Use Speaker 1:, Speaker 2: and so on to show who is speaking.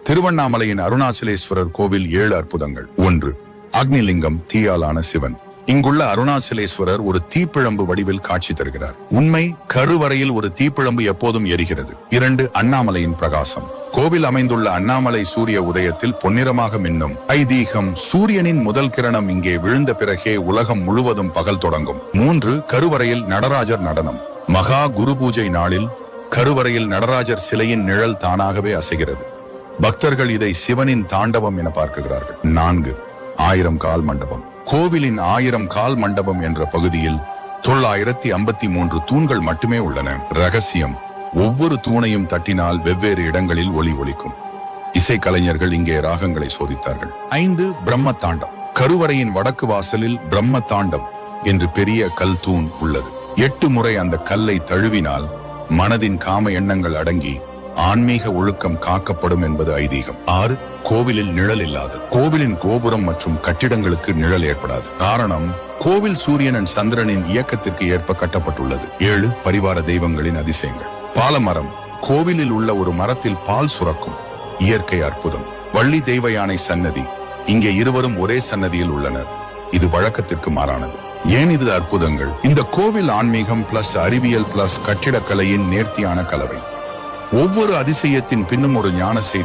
Speaker 1: திருவண்ணாமலையின் அருணாச்சலேஸ்வரர் கோவில் 7 அற்புதங்கள். 1. அக்னிலிங்கம், தீயாலான சிவன். இங்குள்ள அருணாச்சலேஸ்வரர் ஒரு தீப்பிழம்பு வடிவில் காட்சி தருகிறார். உண்மை, கருவறையில் ஒரு தீப்பிழம்பு எப்போதும் எரிகிறது. 2. அண்ணாமலையின் பிரகாசம். கோவில் அமைந்துள்ள அண்ணாமலை சூரிய உதயத்தில் பொன்னிறமாக மின்னும். ஐதீகம், சூரியனின் முதல் கிரணம் இங்கே விழுந்த பிறகே உலகம் முழுவதும் பகல் தொடங்கும். 3. கருவறையில் நடராஜர் நடனம். மகா குரு பூஜை நாளில் கருவறையில் நடராஜர் சிலையின் நிழல் தானாகவே அசைகிறது. பக்தர்கள் இதை சிவனின் தாண்டவம் என பார்க்கிறார்கள். 4. 1000 கால் மண்டபம். கோவிலின் 1000 கால் மண்டபம் என்ற பகுதியில் 953 தூண்கள் மட்டுமே உள்ளன. ரகசியம், ஒவ்வொரு தூணையும் தட்டினால் வெவ்வேறு இடங்களில் ஒலி ஒலிக்கும். இசைக்கலைஞர்கள் இங்கே ராகங்களை சோதித்தார்கள். 5. பிரம்ம தாண்டம். கருவறையின் வடக்கு வாசலில் பிரம்ம தாண்டம் என்று பெரிய கல் தூண் உள்ளது. 8 முறை அந்த கல்லை தழுவினால் மனதின் காம எண்ணங்கள் அடங்கி ஆன்மீக ஒழுக்கம் காக்கப்படும் என்பது ஐதீகம். 6. கோவிலில் நிழல் இல்லாதது. கோவிலின் கோபுரம் மற்றும் கட்டிடங்களுக்கு நிழல் ஏற்படாது. காரணம், கோவில் சூரியனின் சந்திரனின் இயக்கத்திற்கு ஏற்ப கட்டப்பட்டுள்ளது. 7. பரிவார தெய்வங்களின் அதிசயங்கள். பாலமரம். கோவிலில் உள்ள ஒரு மரத்தில் பால் சுரக்கும் இயற்கை அற்புதம். வள்ளி தெய்வ யானை சன்னதி. இங்கே இருவரும் ஒரே சன்னதியில் உள்ளனர். இது வழக்கத்திற்கு மாறானது. ஏன் இது அற்புதங்கள்? இந்த கோவில் ஆன்மீகம் பிளஸ் அறிவியல் பிளஸ் கட்டிடக்கலையின் நேர்த்தியான கலவை. ஒவ்வொரு அதிசயத்தின் பின்னும் ஒரு ஞான செய்தி